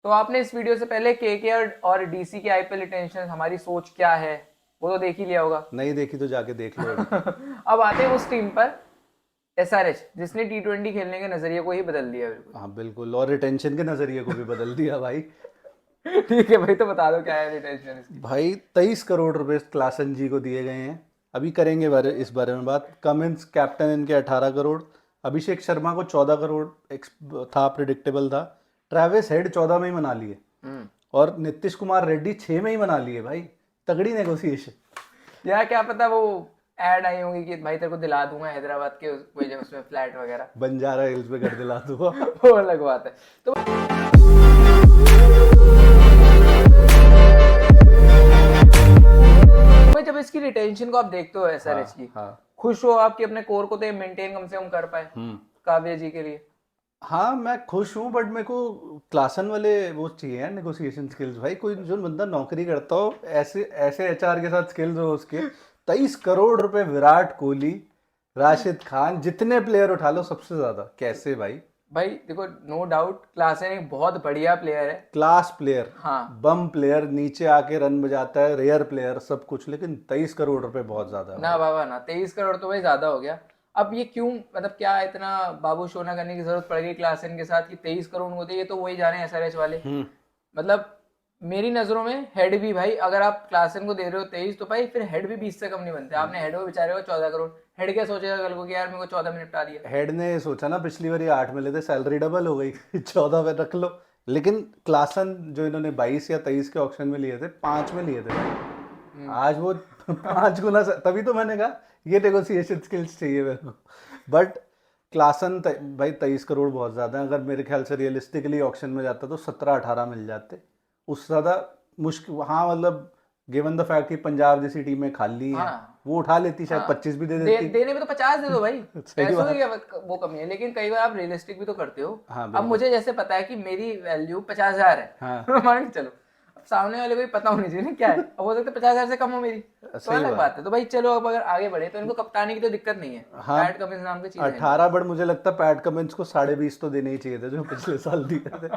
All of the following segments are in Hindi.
तो आपने इस वीडियो से पहले केकेआर और डीसी के आईपीएल रिटेंशन हमारी सोच क्या है वो तो देख ही लिया होगा। नहीं देखी तो जाके देख लो अभी। अब आते हैं उस टीम पर, एसआरएच, जिसने टी20 खेलने के नजरिए को ही बदल दिया बिल्कुल। हाँ बिल्कुल, और रिटेंशन के नजरिए को भी बदल दिया भाई। ठीक है भाई, तो बता दो क्या है रिटेंशन इसकी। भाई 23 करोड़ रुपए क्लासन जी को दिए गए हैं। अभी करेंगे इस बारे में बात। कमिंस कैप्टन इनके 18 करोड़। अभिषेक शर्मा को 14 करोड़ था, प्रिडिक्टेबल था। ट्रेविस हेड 14 में ही मना लिए। हम्म। और नीतीश कुमार रेड्डी 6 में ही मना लिए भाई। तगड़ी नेगोशिएशन। यार क्या पता वो ऐड आई होंगी कि भाई तेरे को दिला दूंगा हैदराबाद के कोई जगह उसमें फ्लैट वगैरह। बंजारा हिल्स पे कर दिला दूंगा। वो अलग बात है। तो भाई जब इसकी रिटेंशन को आप देखते हो एसआरएच हाँ की, हाँ। खुश हो आप कि अपने कोर को तो मेंटेन कम से कम कर पाए काव्या जी के लिए। हाँ मैं खुश हूँ, बट मेरे को क्लासन वाले वो चाहिए यार, नेगोशिएशन स्किल्स। भाई कोई जो बंदा नौकरी करता हो, ऐसे ऐसे एचआर के साथ स्किल्स हो उसके। 23 करोड़ रुपए, विराट कोहली, राशिद खान, जितने प्लेयर उठा लो सबसे ज्यादा। कैसे भाई? भाई देखो, नो डाउट क्लासन एक बहुत बढ़िया प्लेयर है। क्लास प्लेयर, हाँ। बम प्लेयर, नीचे आके रन बजाता है, रेयर प्लेयर, सब कुछ। लेकिन 23 करोड़ रुपए बहुत ज्यादा है ना भाई। बाबा ना, 23 करोड़ तो भाई ज्यादा हो गया। अब ये क्यों, मतलब क्या इतना बाबू शोना करने की जरूरत पड़ गई क्लासन के साथ कि 23 करोड़ होते, ये तो वही जाने एसआरएच वाले। मतलब मेरी नजरों में हेड भी भाई, अगर आप क्लासन को दे रहे हो 23, तो भाई फिर हेड भी 20 से कम नहीं बनते। आपने हेड को बेचारे को 14 करोड़, हेड क्या सोचेगा कल को कि यार मेरे को 14 में निपटा दिया। हेड ने सोचा ना, पिछली बार ये 8 मिले थे, सैलरी डबल हो गई। 14 में रख लो। लेकिन क्लासन जो इन्होंने 22 या 23 के ऑप्शन में लिए थे, 5 में लिए थे भाई। आज वो 5 गुना तभी तो मैंने कहा ये नेगोशिएशन स्किल्स चाहिए मेरे को। बट क्लासन भाई 23 करोड़ बहुत ज़्यादा है। अगर मेरे ख्याल से रियलिस्टिकली ऑप्शन में जाता तो 17-18 मिल जाते। उससे ज़्यादा मुश्किल, हाँ मतलब गिवन द फैक्ट कि पंजाब जैसी टीमें खाली हैं, हाँ। वो उठा लेती, शायद हाँ, 25 भी दे देती। देने में तो 50 दे दो भाई। सही पैसों की बात। क्या वो कमी है, लेकिन कई बार आप रियलिस्टिक भी तो करते हो। हाँ अब बिल्कुल। मुझे जैसे पता है कि मेरी वैल्यू 50,000 हाँ है। मान के चलो, अब सामने वाले को भी पता होनी चाहिए ना क्या है। अब हो सकता है 50,000 से कम हो मेरी, तो सही अलग बात। बात है। तो भाई चलो, अब अगर आगे बढ़े तो इनको कप्तानी की तो दिक्कत नहीं है। हाँ पैट कमिंस नाम की चीज है इनके 18, पास। बट मुझे लगता है पैट कमिंस को 20.5 तो देने ही चाहिए थे जो पिछले साल दिए थे।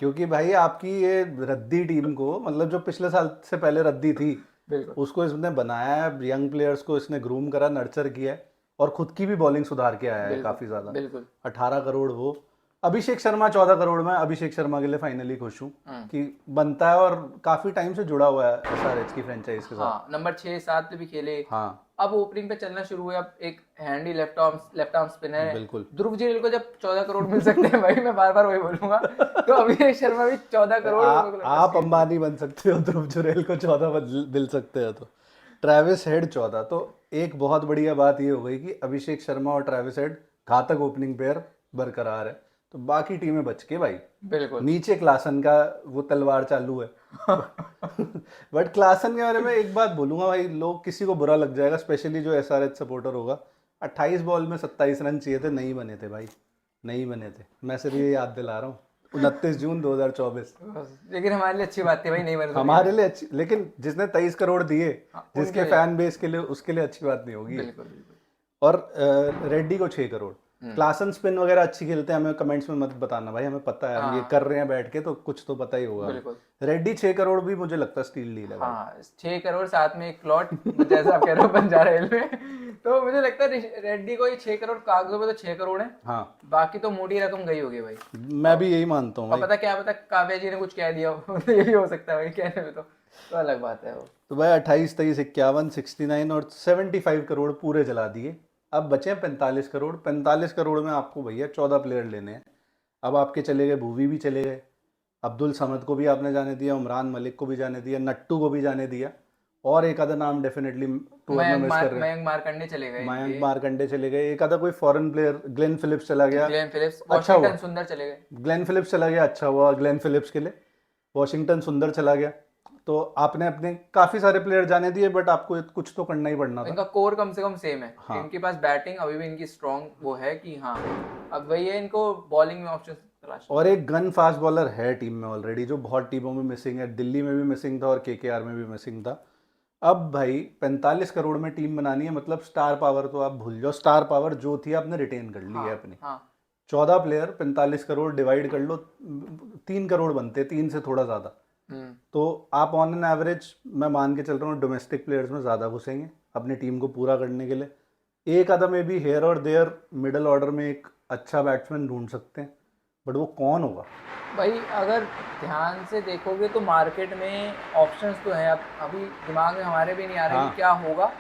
क्योंकि भाई आपकी ये रद्दी टीम को, मतलब जो पिछले साल से पहले रद्दी थी, बिल्कुल। उसको इसने बनाया है। यंग प्लेयर्स को इसने ग्रूम करा, नर्चर किया है, और खुद की भी बॉलिंग सुधार के आया है बिल्कुल। काफ़ी ज़्यादा। बिल्कुल। 18 करोड़ वो। अभिषेक शर्मा 14 करोड़ में। अभिषेक शर्मा के लिए फाइनली खुश हूँ कि बनता है, और काफ़ी टाइम से जुड़ा हुआ है एसआरएच की फ्रेंचाइज के साथ। हाँ, नंबर 6-7 पे भी खेले। हाँ अब ओपनिंग पे चलना शुरू हुआ। अब एक हैंडी लेफ्ट आर्म स्पिनर है। बिल्कुल। ध्रुव जिरेल को जब 14 करोड़ मिल सकते हैं भाई, मैं बार बार वही बोलूंगा, तो अभिषेक शर्मा भी 14 करोड़ मेरे को लगता है आप स्टील करेगा। अंबानी बन सकते हो, ध्रुव जुरैल को 14 मिल सकते हो तो। ट्रेविस हेड 14, तो एक बहुत बढ़िया बात ये हो गई कि अभिषेक शर्मा और ट्रेविस हेड घातक ओपनिंग पेयर बरकरार है। तो बाकी टीमें बच के भाई। बिल्कुल। नीचे क्लासन का वो तलवार चालू है। बट क्लासन के बारे में एक बात बोलूंगा भाई, लोग किसी को बुरा लग जाएगा, स्पेशली जो एसआरएच सपोर्टर होगा। 28 बॉल में 27 रन चाहिए थे, नहीं बने थे भाई। नहीं बने थे। मैं सिर्फ ये याद दिला रहा हूँ। 29 जून 2024। लेकिन हमारे लिए अच्छी बात थी भाई, नहीं बने तो नहीं हमारे बने। लिए अच्छी, लेकिन जिसने 23 करोड़ दिए, हाँ, जिसके उनके लिए फैन बेस के लिए, उसके लिए अच्छी बात नहीं होगी ये। बिल्कुल। बिल्कुल। और रेड्डी को 6 करोड़। क्लासन स्पिन वगैरह अच्छी खेलते हैं, हमें कमेंट्स में मत बताना भाई, हमें पता है, हम ये हाँ कर रहे हैं बैठ के, तो कुछ तो पता ही होगा हमें। बिल्कुल। रेड्डी 6 करोड़ भी मुझे लगता है स्टील डील है भाई। हाँ, 6 करोड़ साथ में एक प्लॉट, जैसा आप कह रहे हो बंजारा हिल में। तो मुझे लगता है रेड्डी को ही 6 करोड़, कागजों पे तो 6 करोड़ है। हाँ बाकी तो मोटी रकम गई होगी भाई। मैं भी यही मानता हूँ और भाई। पता क्या, पता काव्या जी ने कुछ कह दिया हो। तो ये भी हो सकता है भाई, कहने में तो अलग बात है वो। तो भाई 28, 23, 51, 69 और 75 करोड़ पूरे जला दिए। अब बचे 45 करोड़। 45 करोड़ में आपको भैया 14 प्लेयर लेने हैं। अब आपके चले गए, भूवी भी चले गए, अब्दुल समद को भी आपने जाने दिया, उमरान मलिक को भी जाने दिया, नट्टू को भी जाने दिया, और एक आधा नाम डेफिनेटली टूर में मिस कर रहे हैं। मयंक मार्कंडे चले गए मयंक इनके। मार्कंडे चले गए, एक आधा कोई फॉरेन प्लेयर, ग्लेन फिलिप्स चला गया। ग्लेन फिलिप्स, अच्छा हुआ वॉशिंगटन सुंदर चले गए। ग्लेन फिलिप्स चला गया, अच्छा हुआ ग्लेन फिलिप्स के लिए। वॉशिंगटन सुंदर चला गया। तो आपने अपने काफ़ी सारे प्लेयर जाने दिए, बट आपको कुछ तो करना ही पड़ना था। इनका कोर कम से कम सेम है। हाँ। इनके पास बैटिंग अभी भी इनकी स्ट्रॉन्ग वो है कि हाँ, अब वही है, इनको बॉलिंग में ऑप्शन तलाशना और है। एक गन फास्ट बॉलर है टीम में ऑलरेडी, जो बहुत टीमों में मिसिंग है। दिल्ली में भी मिसिंग था और केकेआर में भी मिसिंग था। अब भाई 45 करोड़ में टीम बनानी है, मतलब स्टार पावर तो आप भूल जाओ। स्टार पावर जो थी आपने रिटेन कर ली है हाँ। अपनी। हाँ। 14 प्लेयर 45 करोड़ डिवाइड कर लो, 3 करोड़ बनते, 3 से थोड़ा ज़्यादा। तो आप ऑन एन एवरेज, मैं मान के चल रहा हूँ डोमेस्टिक प्लेयर्स में ज़्यादा घुसेंगे अपनी टीम को पूरा करने के लिए। एक आधा में भी हेयर और देयर मिडल ऑर्डर में एक अच्छा बैट्समैन ढूंढ सकते हैं, बट वो कौन होगा? भाई अगर ध्यान से देखोगे तो मार्केट में ऑप्शंस तो हैं, अब अभी दिमाग में हमारे भी नहीं आ रहा कि क्या होगा,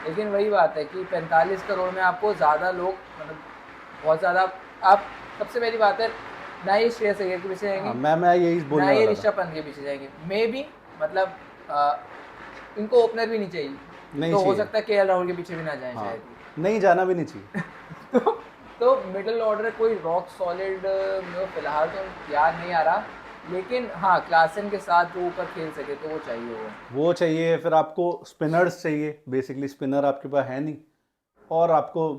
लेकिन वही बात है कि 45 करोड़ में आपको ज़्यादा लोग, मतलब बहुत ज़्यादा, आप सबसे पहली बात है ना ही श्रेयस अय्यर के पीछे जाएंगे, मैं यही ना बोलने ही वाला था। ऋषभ पंत के पीछे जाएंगे, मे बी मतलब इनको ओपनर भी नहीं चाहिए, नहीं तो हो चाहिए। सकता है केएल राहुल के पीछे भी ना जाए हाँ, शायद। नहीं जाना भी नहीं चाहिए। तो मिडिल ऑर्डर कोई रॉक सॉलिड में फिलहाल तो याद नहीं आ रहा, लेकिन हाँ क्लासन के साथ जो ऊपर खेल सके तो वो चाहिए वो चाहिए। फिर आपको स्पिनर्स चाहिए, बेसिकली स्पिनर आपके पास है नहीं, और आपको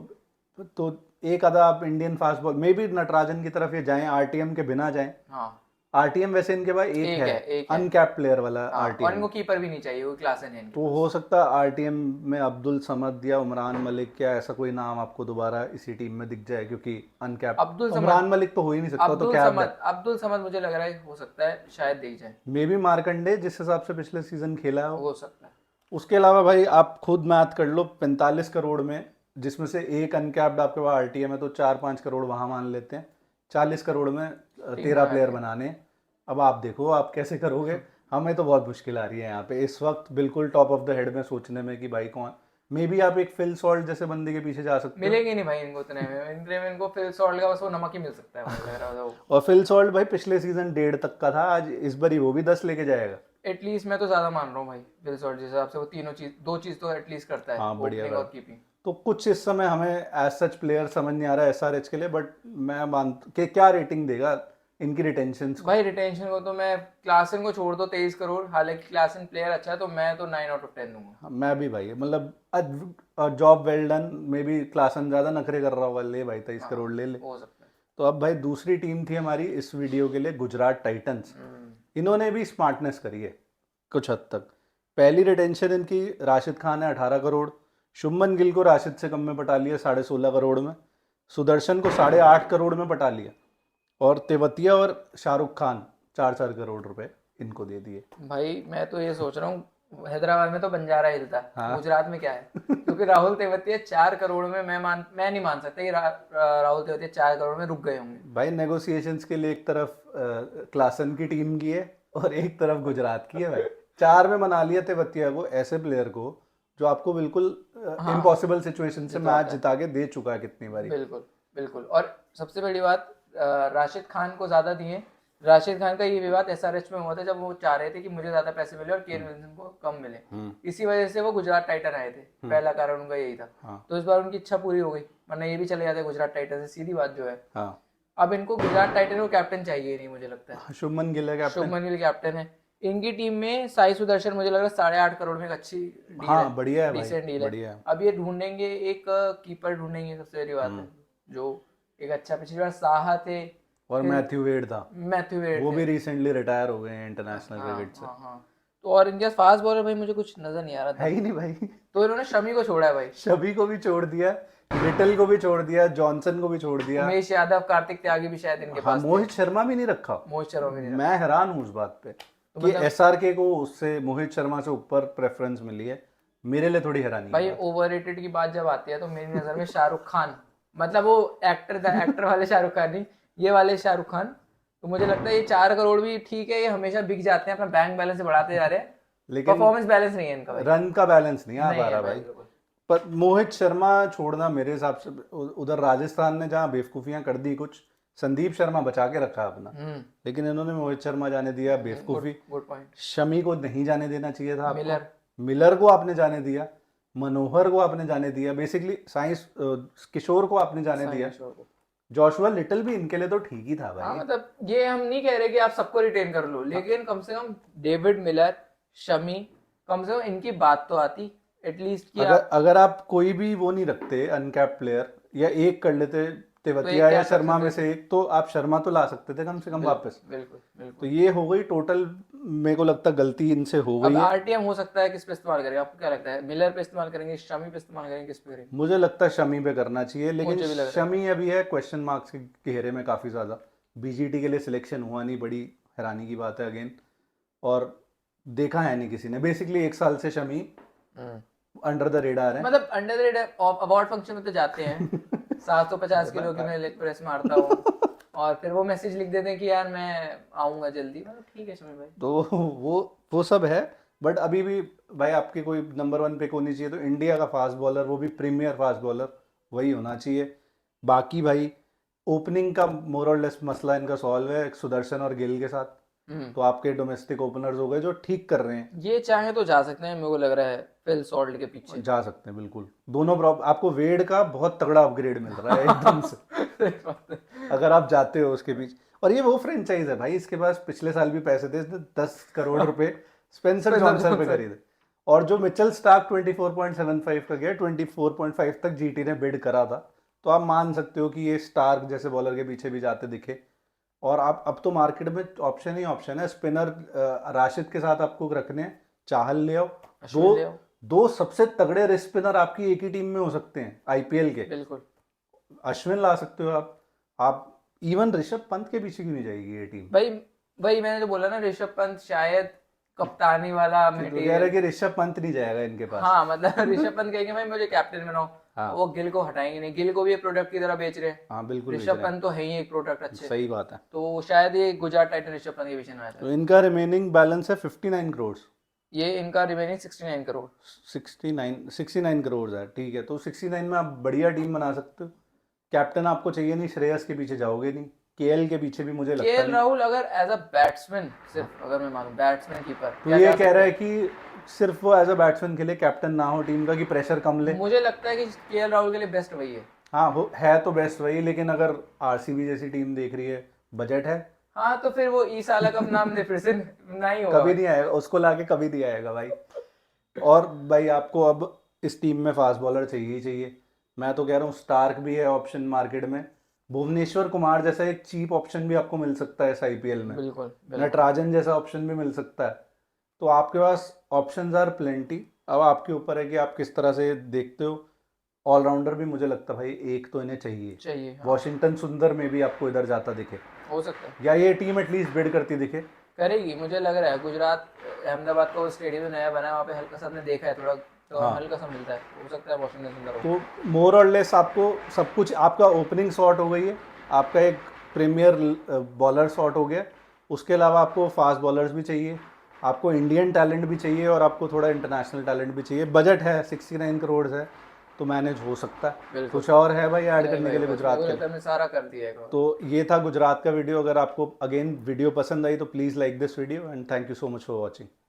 तो एक आधा आप इंडियन फास्ट बॉल में भी नटराजन की तरफ ये जाएं, आरटीएम के बिना जाएं। हाँ आरटीएम वैसे इनके पास एक है, एक है। अनकैप प्लेयर वाला हाँ, और आरटीएम। इनको कीपर भी नहीं चाहिए, वो क्लासन है इनके तो हो सकता है आरटीएम में अब्दुल समद या उमरान मलिक या ऐसा कोई नाम आपको दोबारा इसी टीम में दिख जाए, क्योंकि अनकैप अब्दुल समद, उमरान मलिक तो हो ही नहीं सकता, तो क्या अब्दुल समद मुझे लग रहा है हो सकता है शायद देख जाए, मे बी मार्कंडे जिस हिसाब से पिछले सीजन खेला है हो सकता है। उसके अलावा भाई आप खुद मैथ कर लो, 45 करोड़ में जिसमें से एक अनकैप्ड आपके पास आरटीएम है, तो 4-5 करोड़ वहां मान लेते हैं, 40 करोड़ में 13 प्लेयर बनाने। अब आप देखो आप कैसे करोगे, हमें तो बहुत मुश्किल आ रही है यहाँ पे इस वक्त बिल्कुल टॉप ऑफ द हेड में सोचने में कि भाई कौन। मे बी आप एक फिल सॉल्ट जैसे बंदे के पीछे जा सकते हो। मिलेंगे नहीं भाई इनको उतने में इनको फिल सॉल्ट का बस वो नमक ही मिल सकता है मुझे लग रहा है। और फिल सॉल्ट भाई पिछले सीजन 1.5 तक का था, आज इस बार ही वो भी 10 लेके जाएगा। एटलीस्ट मैं तो ज्यादा मान रहा हूँ भाई फिल सॉल्ट जिस हिसाब से वो तीनों चीज, दो चीज तो एटलीस्ट करता है, हाँ बढ़िया ओपनिंग और कीपिंग। तो कुछ इस समय हमें एज सच प्लेयर समझ नहीं आ रहा है एसआरएच के लिए, बट मैं मान के क्या रेटिंग देगा इनकी रिटेंशन को? भाई रिटेंशन को तो मैं क्लासन को छोड़ दो 23 करोड़, हालांकि क्लासन प्लेयर अच्छा है, तो मैं तो 9 आउट ऑफ 10 दूंगा। मैं भी भाई, मतलब job well done, may be Klaasen ज्यादा नखरे कर रहा होगा, ले भाई 23 करोड़ ले ले। हो सकता है। तो अब भाई दूसरी टीम थी हमारी इस वीडियो के लिए, गुजरात टाइटंस। इन्होंने भी स्मार्टनेस करी है कुछ हद तक। पहली रिटेंशन इनकी राशिद खान है 18 करोड़, शुभमन गिल को राशिद से कम में पटा लिया 16.5 करोड़ में, सुदर्शन को 8.5 करोड़ में पटा लिया, और तेवतिया और शाहरुख खान 4-4 करोड़ रुपए इनको दे दिए। भाई मैं तो ये सोच रहा हूँ हैदराबाद में तो बंजारा हिलता, हाँ। गुजरात में क्या है? क्योंकि राहुल तेवतिया 4 करोड़ में मैं नहीं मान सकता कि राहुल तेवतिया 4 करोड़ में रुक गए होंगे भाई नेगोशिएशंस के लिए एक तरफ क्लासन की टीम की है और एक तरफ गुजरात की है भाई। 4 में मना लिया तेवतिया को, ऐसे प्लेयर को जो आपको बिल्कुल इम्पॉसिबल सिचुएशन से मैच जिता के दे चुका है कितनी बारी। बिल्कुल बिल्कुल। और सबसे बड़ी बात राशिद खान को ज्यादा दिए। राशिद खान का ये विवाद एसआरएच में हुआ था जब वो चाह रहे थे कि मुझे ज्यादा पैसे मिले और केन विल्सन को कम मिले, इसी वजह से वो गुजरात टाइटन आए थे, पहला कारण उनका यही था। तो इस बार उनकी इच्छा पूरी हो गई, वरना ये भी चले जाते गुजरात टाइटन से, सीधी बात जो है। अब इनको गुजरात टाइटन को कैप्टन चाहिए नहीं मुझे लगता है। शुभमन गिल है कैप्टन। शुभमन गिल कैप्टन है इनकी टीम में। साई सुदर्शन मुझे लग रहा है 8.5 करोड़ में एक अच्छी डील है, बढ़िया है डिसेंट डील है। अब ये ढूंढेंगे एक कीपर ढूंढेंगे, सबसे बड़ी बात है, जो एक अच्छा, पिछली बार साहा थे और मैथ्यू वेड था, वो भी रिसेंटली रिटायर हो गए हैं इंटरनेशनल क्रिकेट से। तो और इनके फास्ट बॉलर भाई मुझे कुछ नजर नहीं आ रहा था, है ही नहीं भाई। तो इन्होंने शमी को छोड़ा है भाई, शमी को भी छोड़ दिया, लिटल को भी छोड़ दिया, जॉनसन को भी छोड़ दिया, उमेश यादव, कार्तिक त्यागी भी शायद इनके पास। मोहित शर्मा भी नहीं रखा। मोहित शर्मा भी नहीं। मैं हैरान हूँ उस बात पे कि एसआरके को उससे मोहित शर्मा से ऊपर प्रेफरेंस मिली है, मेरे लिए थोड़ी हैरानी भाई। ओवररेटेड की बात जब आती है तो मेरी नजर में शाहरुख खान, मतलब वो एक्टर वाले शाहरुख खान नहीं, ये वाले शाहरुख खान, तो मुझे लगता है ये 4 करोड़ भी ठीक है, ये हमेशा बिक जाते हैं, अपना बैंक बैलेंस बढ़ाते जा रहे हैं, लेकिन परफॉर्मेंस बैलेंस नहीं है इनका भाई, रन का बैलेंस नहीं आ पा रहा भाई। पर मोहित शर्मा छोड़ना मेरे हिसाब से, उधर राजस्थान ने जहाँ बेवकूफियां कर दी कुछ, संदीप शर्मा बचा के रखा अपना, लेकिन इन्होंने मोहित शर्मा जाने दिया, बेवकूफी। Good point. शमी को नहीं जाने देना चाहिए था, मिलर को आपने जाने दिया, मनोहर को आपने जाने दिया, बेसिकली साइंस किशोर को आपने जाने दिया, जोशुआ लिटिल भी इनके लिए तो ठीक ही था भाई। मतलब ये हम नहीं कह रहे कि आप सबको रिटेन कर लो, लेकिन कम से कम डेविड मिलर, शमी, कम से कम इनकी बात तो आती एटलीस्ट। अगर आप कोई भी वो नहीं रखते अनकैप प्लेयर, या एक कर लेते तेवतिया या शर्मा में से एक, तो आप शर्मा तो ला सकते थे कम से कम वापस। बिल्कुल। तो ये हो गई टोटल मेरे को लगता है गलती इनसे हो अब गई है। आरटीएम हो सकता है किस पे इस्तेमाल करेंगे, आपको क्या लगता है? मिलर पे इस्तेमाल करेंगे, शमी पे इस्तेमाल करेंगे, किस पे करेंगे? मुझे लगता है शमी पे करना चाहिए, लेकिन मुझे भी लग रहा है। शमी अभी है क्वेश्चन मार्क्स के घेरे में काफ़ी ज़्यादा। बीजीटी के लिए सिलेक्शन हुआ नहीं, बड़ी हैरानी की बात है अगेन। और देखा है नहीं किसी ने, बेसिकली 1 साल से शमी अंडर द रेडार है। मतलब under the raider award function में तो जाते हैं 750 किलो की मैं लेग प्रेस मारता हूँ, और फिर वो मैसेज लिख देते हैं कि यार मैं आऊंगा जल्दी, मतलब ठीक है शमी भाई। तो वो सब है, बट अभी भी भाई आपके कोई नंबर 1 पिक होनी चाहिए तो इंडिया का फास्ट बॉलर, वो भी प्रीमियर फास्ट बॉलर, वही होना चाहिए। बाकी भाई ओपनिंग का मोर और लेस मसला इनका सॉल्व है सुदर्शन और गिल के साथ। तो आपके डोमेस्टिक ओपनर्स हो गए जो ठीक कर रहे हैं। ये चाहे तो जा सकते हैं, मेरे को लग रहा है फिल सॉल्ट के पीछे। जा सकते हैं बिल्कुल, दोनों आपको वेड का बहुत तगड़ा अपग्रेड मिल रहा है एकदम से अगर आप जाते हो उसके बीच। और ये वो फ्रेंचाइज है भाई, इसके पास पिछले साल भी पैसे थे, इसने 10 करोड़ रुपए स्पेंसर जॉनसन पे खरीदे। और जो मिचेल स्टार्क 24.75 का गया, 24.5 तक जीटी ने बिड करा था। तो आप मान सकते हो कि ये स्टार्क जैसे बॉलर के पीछे भी जाते दिखे। और आप अब तो मार्केट में ऑप्शन ही ऑप्शन है, स्पिनर राशिद के साथ आपको रखने हैं, चाहल ले आओ। अश्विन ले आओ। दो सबसे तगड़े रिस्ट स्पिनर आपकी एक ही टीम में हो सकते हैं आईपीएल के। बिल्कुल। अश्विन ला सकते हो आप इवन ऋषभ पंत के पीछे क्यों नहीं जाएगी ये टीम? भाई मैंने जो बोला ना, ऋषभ पंत शायद कप्तानी वाला तो कह रहे मटेरियल। कि ऋषभ पंत नहीं जाएगा इनके पास। हाँ मतलब ऋषभ पंत कहेंगे भाई मुझे कैप्टन बनाओ, हाँ। वो गिल को हटाएंगे नहीं, गिल को भी प्रोडक्ट की तरह बेच रहे हैं। हाँ बिल्कुल बेच ऋषभ रहे हैं। पंत तो है ही एक प्रोडक्ट अच्छे, सही बात है। तो शायद ये गुजरात टाइटन ऋषभ पंत के पीछे ना आया था। तो इनका रिमेनिंग बैलेंस है 59 करोड़। ये इनका रिमेनिंग 69 करोड़। 69 करोड़ है, ठीक है। तो 69 में आप बढ़िया टीम बना सकते हो। कैप्टन आपको चाहिए नहीं, श्रेयस के पीछे जाओगे नहीं, केएल के पीछे भी मुझे लगता केएल नहीं। राहुल अगर एज अ बैट्समैन, सिर्फ अगर मैं मानूं बैट्समैन कीपर, तो ये कह रहा है कि सिर्फ वो एज अ बैट्समैन के लिए कैप्टन ना हो टीम का, कि प्रेशर कम ले। मुझे लगता है कि केएल राहुल के लिए बेस्ट वही है। हाँ वो है तो बेस्ट वही, लेकिन अगर आरसीबी जैसी टीम देख रही है, बजट है, हाँ तो फिर वो ईसाला कप नाम दे फिर से नहीं होगा कभी नहीं आएगा उसको लाके, कभी नहीं आएगा भाई। और भाई आपको अब इस टीम में फास्ट बॉलर चाहिए ही चाहिए। मैं तो कह रहा हूँ स्टार्क भी है ऑप्शन मार्केट में, भुवनेश्वर कुमार जैसा एक चीप ऑप्शन भी आपको मिल सकता है इस आईपीएल में, बिल्कुल। नटराजन जैसा ऑप्शन भी मिल सकता है। तो आपके पास ऑप्शंस आर प्लेंटी। अब आपके ऊपर है कि आप किस तरह से देखते हो। ऑलराउंडर भी मुझे लगता है भाई एक तो इन्हें चाहिए। हाँ। वॉशिंगटन सुंदर में भी आपको इधर जाता दिखे, हो सकता है या ये टीम एटलीस्ट बिड करती दिखे। करेगी, मुझे लग रहा है। गुजरात अहमदाबाद का वो स्टेडियम नया बना है, वहाँ पे हल्का सा हमने देखा है, थोड़ा तो हाँ। हल्का सा मिलता है, हो सकता है वॉशिंगटन सुंदर हो। तो मोर और लेस आपको सब कुछ, आपका ओपनिंग शॉट हो गई है, आपका एक प्रीमियर बॉलर शॉट हो गया, उसके अलावा आपको फास्ट बॉलर्स भी चाहिए, आपको इंडियन टैलेंट भी चाहिए, और आपको थोड़ा इंटरनेशनल टैलेंट भी चाहिए। बजट है 69 करोड़ है, तो मैनेज हो सकता है। बिल्कुल। कुछ और है भाई ऐड नहीं करने भाई, के लिए बस गुजरात मुझे के? लगता है हमने सारा कर दिया है। तो ये था गुजरात का वीडियो। अगर आपको अगेन वीडियो पसंद आई तो please like this video and thank you so much for watching.